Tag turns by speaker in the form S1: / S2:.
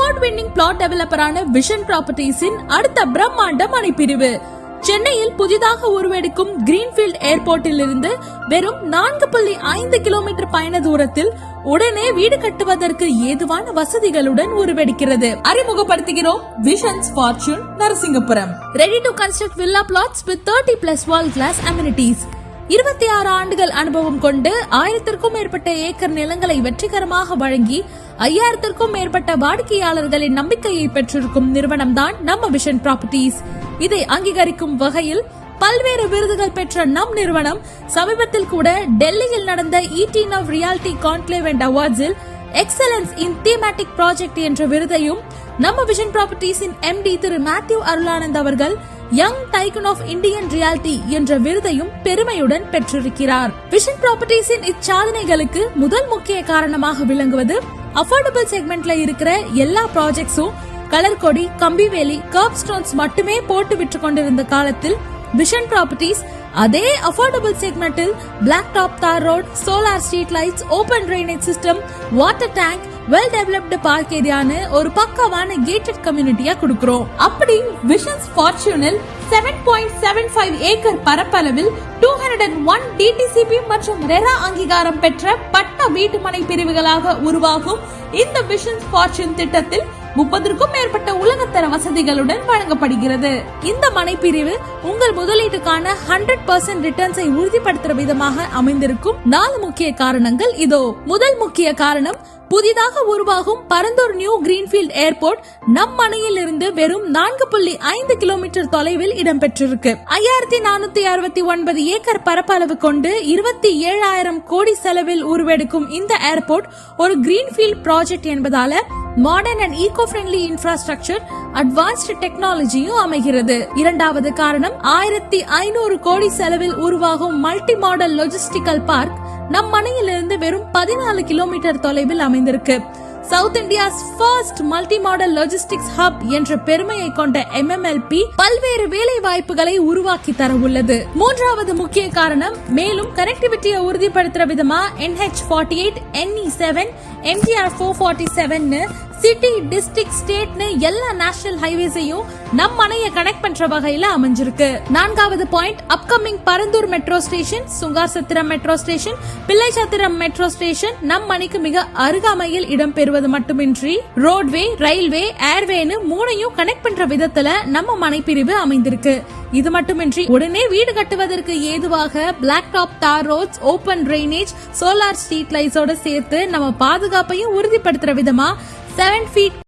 S1: Award winning plot டெவலப்பரான vision ப்ராப்பர்ட்டிஸின் அடுத்த பிரம்மாண்ட மனைப்பிரிவு சென்னையில் புதிதாக உருவெடுக்கும் கிரீன்ஃபீல்ட் ஏர்போர்ட்டில் இருந்து வெறும் 4.5 கிலோமீட்டர் பயண தூரத்தில் உடனே வீடு கட்டுவதற்கு ஏதுவான வசதிகளுடன் உருவெடுக்கிறது. அறிமுகப்படுத்துகிறோம் visions fortune Narasingapuram. Ready to construct villa plots with 30+ world class amenities. 26 ஆண்டுகள் அனுபவம் கொண்டு 1000க்கும் மேற்பட்ட ஏக்கர் நிலங்களை வெற்றிகரமாக வழங்கி 5000க்கும் மேற்பட்ட வாடிக்கையாளர்களின் நம்பிக்கையை பெற்றிருக்கும் நிறுவனம் தான் நம்ம விஷன் ப்ராப்பர்ட்டிஸ். இதை அங்கீகரிக்கும் வகையில் பல்வேறு விருதுகள் பெற்ற நம் நிறுவனம் சமீபத்தில் கூட டெல்லியில் நடந்த ET Now reality conclave and அவார்ட்ஸில் எக்ஸலன்ஸ் இன் தீமேட்டிக் ப்ராஜெக்ட் என்ற விருதையும் நம்ம விஷன் ப்ராப்பர்ட்டிஸின் MD திரு மேத்யூ அருளானந்த் அவர்கள் young tycoon of Indian reality என்ற விருதையும் பெருமையுடன் பெற்றிருக்கிறார். விஷன் ப்ராப்பர்ட்டிஸின் இச்சாதனைகளுக்கு முதல் முக்கிய காரணமாக விளங்குவது அஃபோர்டபிள் செக்மெண்ட்ல இருக்கிற எல்லா ப்ராஜெக்ட்ஸும் கலர் கொடி, கம்பிவேலி, கர்ப் ஸ்டோன்ஸ் மட்டுமே போட்டு விற்று கொண்டிருந்த காலத்தில் விஷன் ப்ராப்பர்ட்டிஸ் அதே அஃபோர்டபிள் செக்மெண்டில் black top tar road, solar street lights, open drainage system, water tank, well developed park ஏரியான்னு ஒரு பக்காவான கேட்டட் கம்யூனிட்டியா கொடுக்கிறோம். அப்படி விஷன்ஸ் ஃபார்ச்சூனில் 7.75 ஏக்கர் பரப்பளவில் 201 DTCP மற்றும் ரெரா அங்கீகாரம் பெற்ற பட்ட வீட்டுமனை பிரிவுகளாக உருவாகும் இந்த விஷன்ஸ் ஃபார்ச்சூன் திட்டத்தில் 30க்கும் மேற்பட்ட உலகத்தர வசதிகளுடன் வழங்கப்படுகிறது. இந்த மனைப்பிரிவு உங்கள் முதலீட்டுக்கான 100% ரிட்டர்ன்ஸை உறுதிப்படுத்துற விதமாக அமைந்திருக்கும் 4 முக்கிய காரணங்கள் இதோ. முதல் முக்கிய காரணம், புதிதாக உருவாகும் பரந்தூர் நியூ கிரீன்ஃபீல்ட் ஏர்போர்ட் நம் மனையில் இருந்து வெறும் 4.5 கிலோமீட்டர் தொலைவில் இடம்பெற்றிருக்கு. 5469 ஏக்கர் பரப்பளவு கொண்டு 27,000 கோடி செலவில் உருவெடுக்கும் இந்த ஏர்போர்ட் ஒரு கிரீன்ஃபீல்ட் ப்ராஜெக்ட் என்பதால modern and eco friendly infrastructure, advanced டெக்னாலஜியும் அமைகிறது. இரண்டாவது காரணம், 1500 கோடி செலவில் உருவாகும் மல்டி மாடல் லாஜிஸ்டிக்கல் பார்க் நம் மனையிலிருந்து வெறும் 14 கிலோமீட்டர் தொலைவில் அமைந்திருக்கு. South India's first multi model logistics hub என்ற பெருமையை கொண்ட MMLP பல்வேறு வேலை வாய்ப்புகளை உருவாக்கி தர உள்ளது. மூன்றாவது முக்கிய காரணம், மேலும் கனெக்டிவிட்டியை உறுதிப்படுத்துற விதமா NH48, NE7, MTR 447 city, district, ஸ்டேட்னு எல்லா நேஷனல் ஹைவேஸையும் நம் மனைய கனெக்ட் பண்ற வகையில அமைஞ்சிருக்கு. நான்காவது point, upcoming Parandur metro station, Sungar Chathiram metro station, Pillai Chathiram metro station நம் மனைக்கு மிக அருகாமையில் இடம்பெறுவது மட்டுமின்றி ரோட்வே, ரயில்வே, ஏர்வேன்னு 3ஐயும் கனெக்ட் பண்ற விதத்துல நம்ம மனைப்பிரிவு அமைந்திருக்கு. இது மட்டுமின்றி உடனே வீடு கட்டுவதற்கு ஏதுவாக black top tar roads, open drainage, solar street லைட்ஸோட சேர்த்து நம்ம பாதுகாப்பையும் உறுதிப்படுத்துற விதமா 7 feet